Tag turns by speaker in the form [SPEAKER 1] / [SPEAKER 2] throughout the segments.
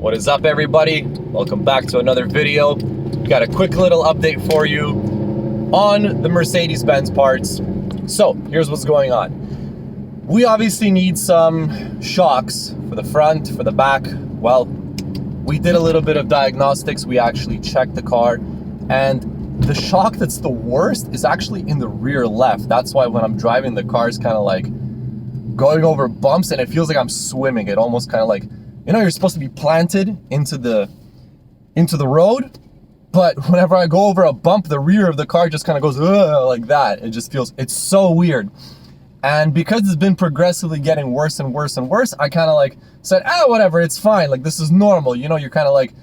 [SPEAKER 1] What is up, everybody? Welcome back to another video. Got a quick little update for you on the Mercedes-Benz parts. So here's what's going on. We obviously need some shocks for the front, for the back. Well, we did a little bit of diagnostics. We actually checked the car, and the shock that's the worst is actually in the rear left. That's why when I'm driving, the car is kind of like going over bumps and it feels like I'm swimming. It almost kind of like, you know, you're supposed to be planted into the road, but whenever I go over a bump, the rear of the car just kind of goes like that. It just feels, it's so weird. And because it's been progressively getting worse and worse and worse, I kind of like said, whatever, it's fine. Like, this is normal. You know, you're kind of like,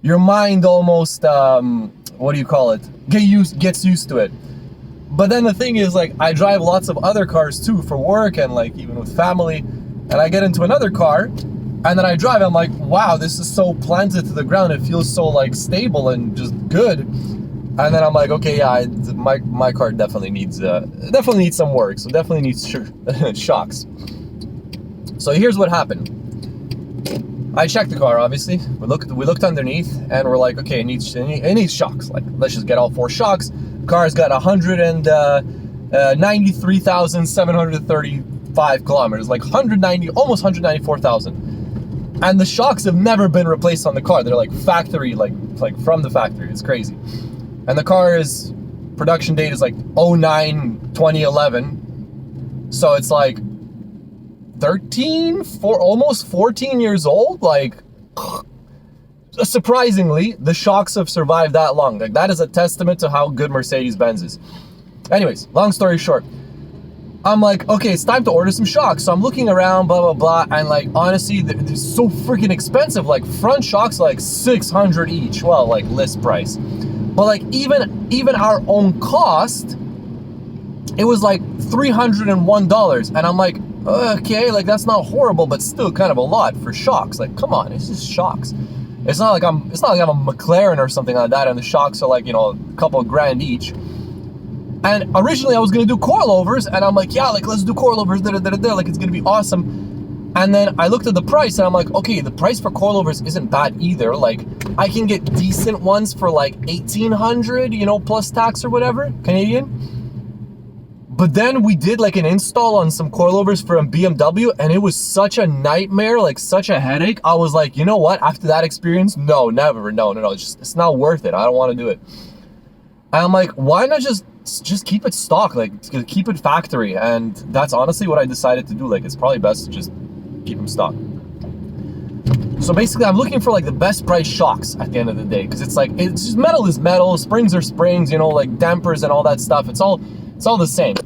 [SPEAKER 1] your mind almost, what do you call it? Gets used to it. But then the thing is, like, I drive lots of other cars too for work and like even with family, and I get into another car and then I drive, I'm like, wow, this is so planted to the ground. It feels so like stable and just good. And then I'm like, okay, yeah, my car definitely needs some work. So definitely needs shocks. So here's what happened. I checked the car, obviously. We looked underneath and we're like, okay, it needs shocks. Like, let's just get all 4 shocks. Car's got 193,735 kilometers, like almost 194,000. And the shocks have never been replaced on the car. They're like factory, like from the factory. It's crazy. And the car's production date is like 09/2011. So it's like almost 14 years old. Like, surprisingly, the shocks have survived that long. Like, that is a testament to how good Mercedes-Benz is. Anyways, long story short, I'm like, okay, it's time to order some shocks. So I'm looking around, blah, blah, blah. And like, honestly, they're so freaking expensive. Like, front shocks, like $600 each. Well, like list price. But like, even our own cost, it was like $301. And I'm like, okay, like that's not horrible, but still kind of a lot for shocks. Like, come on, it's just shocks. It's not like I'm a McLaren or something like that, and the shocks are like, you know, a couple of grand each. And originally I was gonna do coilovers, and I'm like, yeah, like let's do coilovers, like it's gonna be awesome. And then I looked at the price, and I'm like, okay, the price for coilovers isn't bad either. Like, I can get decent ones for like 1,800, you know, plus tax or whatever, Canadian. But then we did like an install on some coilovers from BMW, and it was such a nightmare, like such a headache. I was like, you know what? After that experience, no, never, no. It's not worth it. I don't want to do it. And I'm like, why not just keep it stock, like keep it factory? And that's honestly what I decided to do. Like, it's probably best to just keep them stock. So basically, I'm looking for like the best price shocks at the end of the day, because it's like, it's just metal is metal, springs are springs, you know, like dampers and all that stuff. It's all the same.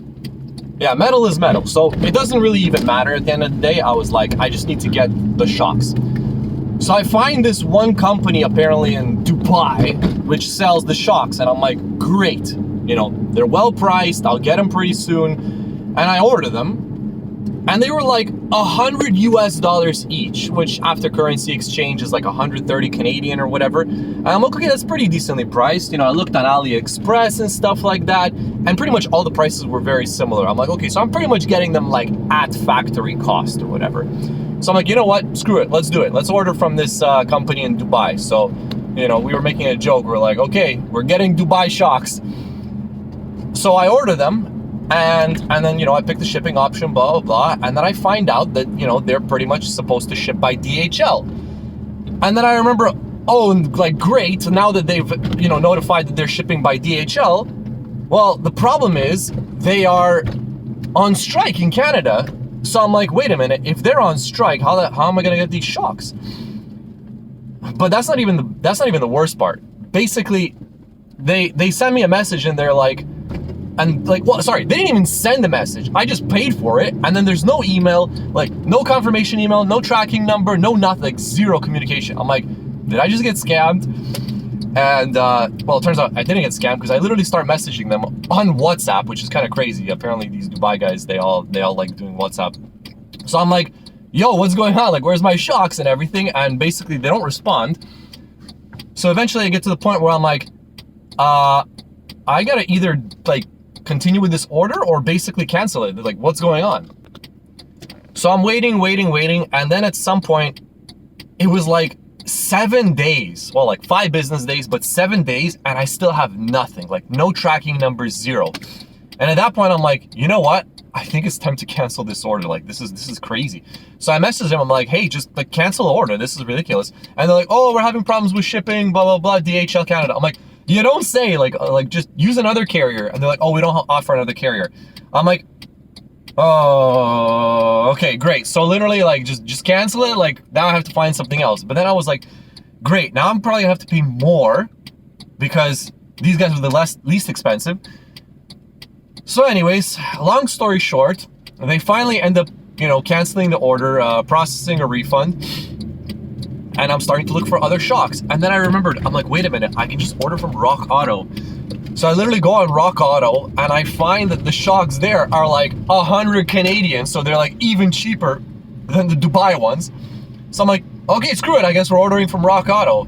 [SPEAKER 1] Yeah, metal is metal. So it doesn't really even matter at the end of the day. I was like, I just need to get the shocks. So I find this one company apparently in Dubai, which sells the shocks. And I'm like, great. You know, they're well priced. I'll get them pretty soon. And I order them. And they were like $100 US each, which after currency exchange is like 130 Canadian or whatever. And I'm like, okay, that's pretty decently priced. You know, I looked on AliExpress and stuff like that, and pretty much all the prices were very similar. I'm like, okay, so I'm pretty much getting them like at factory cost or whatever. So I'm like, you know what? Screw it. Let's do it. Let's order from this company in Dubai. So, you know, we were making a joke. We're like, okay, we're getting Dubai shocks. So I order them. And then, you know, I pick the shipping option, blah, blah, blah. And then I find out that, you know, they're pretty much supposed to ship by DHL. And then I remember, oh, like, great. Now that they've, you know, notified that they're shipping by DHL. Well, the problem is they are on strike in Canada. So I'm like, wait a minute, if they're on strike, how am I going to get these shocks? But that's not even the worst part. Basically, they send me a message and they're like, well, sorry, they didn't even send the message. I just paid for it, and then there's no email, like no confirmation email, no tracking number, no nothing, like zero communication. I'm like, did I just get scammed? And well, it turns out I didn't get scammed, because I literally start messaging them on WhatsApp, which is kind of crazy. Apparently these Dubai guys, they all like doing WhatsApp. So I'm like, yo, what's going on? Like, where's my shocks and everything? And basically they don't respond. So eventually I get to the point where I'm like, I gotta either like continue with this order or basically cancel it. They're like, what's going on? So I'm waiting, and then at some point it was like 7 days, well, like 5 business days, but 7 days, and I still have nothing, like no tracking numbers, zero. And at that point, I'm like, you know what? I think it's time to cancel this order. Like, this is crazy. So I messaged him. I'm like, hey, just like cancel the order. This is ridiculous. And they're like, oh, we're having problems with shipping, blah, blah, blah, DHL Canada. I'm like, you don't say, like just use another carrier. And they're like, oh, we don't offer another carrier. I'm like, oh, okay, great. So literally, like, just cancel it. Like, now I have to find something else. But then I was like, great. Now I'm probably gonna have to pay more because these guys are the least expensive. So anyways, long story short, they finally end up, you know, canceling the order, processing a refund, and I'm starting to look for other shocks. And then I remembered, I'm like, wait a minute, I can just order from Rock Auto. So I literally go on Rock Auto, and I find that the shocks there are like 100 Canadian, so they're like even cheaper than the Dubai ones. So I'm like, okay, screw it, I guess we're ordering from Rock Auto.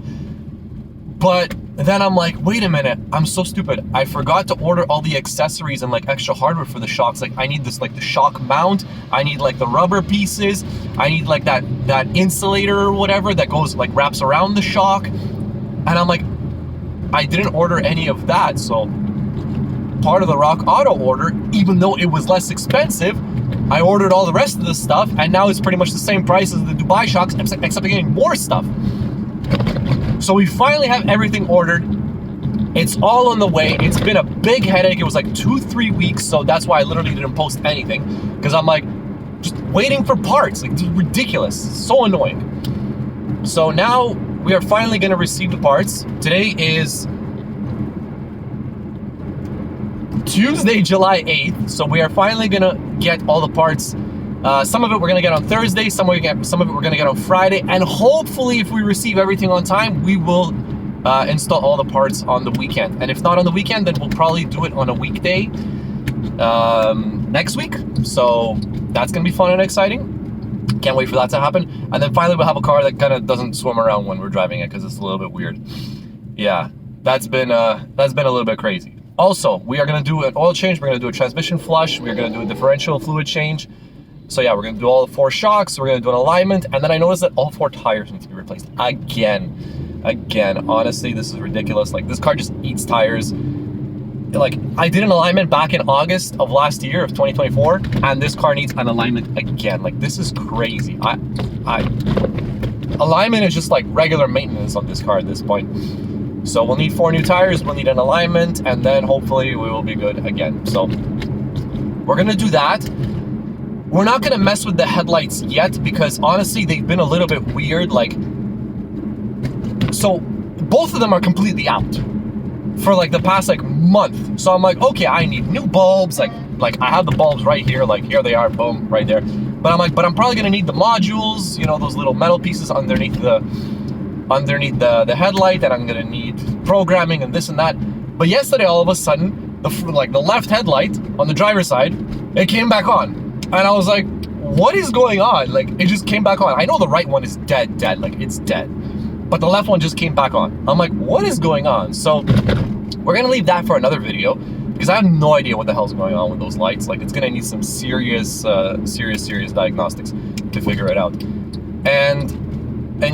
[SPEAKER 1] But then I'm like, wait a minute, I'm so stupid. I forgot to order all the accessories and like extra hardware for the shocks. Like I need this, like the shock mount, I need like the rubber pieces, I need like that insulator or whatever that goes like wraps around the shock. And I'm like, I didn't order any of that. So part of the Rock Auto order, even though it was less expensive, I ordered all the rest of the stuff, and now it's pretty much the same price as the Dubai shocks, except I'm getting more stuff. So we finally have everything ordered. It's all on the way. It's been a big headache. It was like 2-3 weeks, so that's why I literally didn't post anything, because I'm like, just waiting for parts. Like, it's ridiculous. So annoying. So now we are finally going to receive the parts. Today is Tuesday, July 8th. So we are finally going to get all the parts. Some of it we're going to get on Thursday, some of it we're going to get on Friday, and hopefully if we receive everything on time, we will install all the parts on the weekend. And if not on the weekend, then we'll probably do it on a weekday next week. So that's going to be fun and exciting. Can't wait for that to happen. And then finally we'll have a car that kind of doesn't swim around when we're driving it, because it's a little bit weird. Yeah, that's been a little bit crazy. Also, we are going to do an oil change, we're going to do a transmission flush, we're going to do a differential fluid change. So yeah, we're gonna do all 4 shocks, we're gonna do an alignment, and then I noticed that all 4 tires need to be replaced again. Honestly, this is ridiculous. Like, this car just eats tires. Like, I did an alignment back in August of last year, of 2024, and this car needs an alignment again. Like, this is crazy. Alignment is just like regular maintenance on this car at this point. So we'll need 4 new tires, we'll need an alignment, and then hopefully we will be good again. So we're gonna do that. We're not gonna mess with the headlights yet, because honestly, they've been a little bit weird. Like, so both of them are completely out for like the past like month. So I'm like, okay, I need new bulbs. Like I have the bulbs right here, like here they are, boom, right there. But I'm like, but I'm probably gonna need the modules, you know, those little metal pieces underneath the headlight, and I'm gonna need programming and this and that. But yesterday, all of a sudden, the left headlight on the driver's side, it came back on. And I was like, what is going on? Like, it just came back on. I know the right one is dead, like it's dead. But the left one just came back on. I'm like, what is going on? So we're gonna leave that for another video, because I have no idea what the hell's going on with those lights. Like, it's gonna need some serious diagnostics to figure it out. And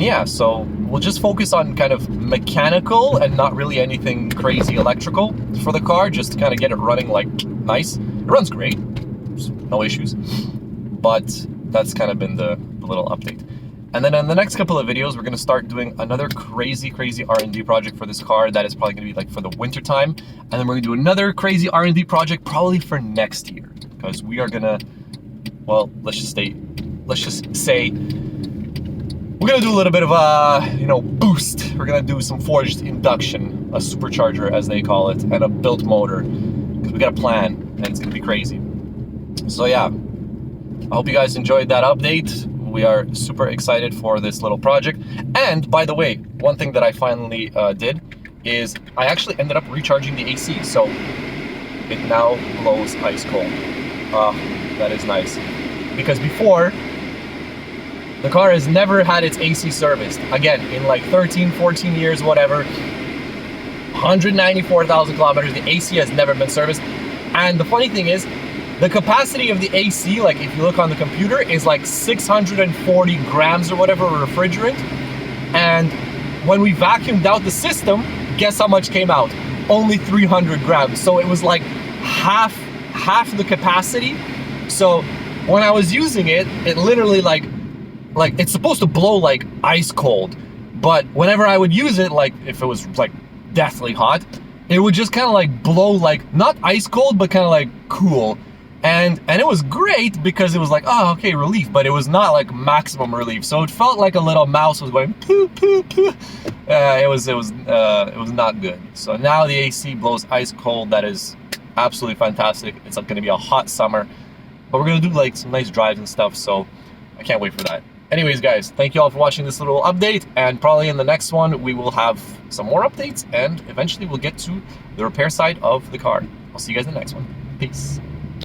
[SPEAKER 1] yeah, so we'll just focus on kind of mechanical and not really anything crazy electrical for the car, just to kind of get it running like nice. It runs great. No issues, but that's kind of been the little update. And then in the next couple of videos, we're going to start doing another crazy R&D project for this car that is probably going to be like for the winter time. And then we're going to do another crazy R&D project probably for next year, because we are going to, well, let's just say we're going to do a little bit of a, you know, boost. We're going to do some forged induction, a supercharger as they call it, and a built motor, because we got a plan and it's going to be crazy. So yeah, I hope you guys enjoyed that update. We are super excited for this little project. And by the way, one thing that I finally did is I actually ended up recharging the AC, so it now blows ice cold. That is nice. Because before, the car has never had its AC serviced. Again, in like 13, 14 years, whatever, 194,000 kilometers, the AC has never been serviced. And the funny thing is, the capacity of the AC, like if you look on the computer, is like 640 grams or whatever refrigerant. And when we vacuumed out the system, guess how much came out? Only 300 grams. So it was like half the capacity. So when I was using it, it literally like it's supposed to blow like ice cold. But whenever I would use it, like if it was like deathly hot, it would just kind of like blow like, not ice cold, but kind of like cool. And it was great because it was like, oh, okay, relief, but it was not like maximum relief. So it felt like a little mouse was going poo, poo, poo. It was not good. So now the AC blows ice cold. That is absolutely fantastic. It's going to be a hot summer, but we're going to do like some nice drives and stuff. So I can't wait for that. Anyways, guys, thank you all for watching this little update, and probably in the next one we will have some more updates, and eventually we'll get to the repair side of the car. I'll see you guys in the next one. Peace.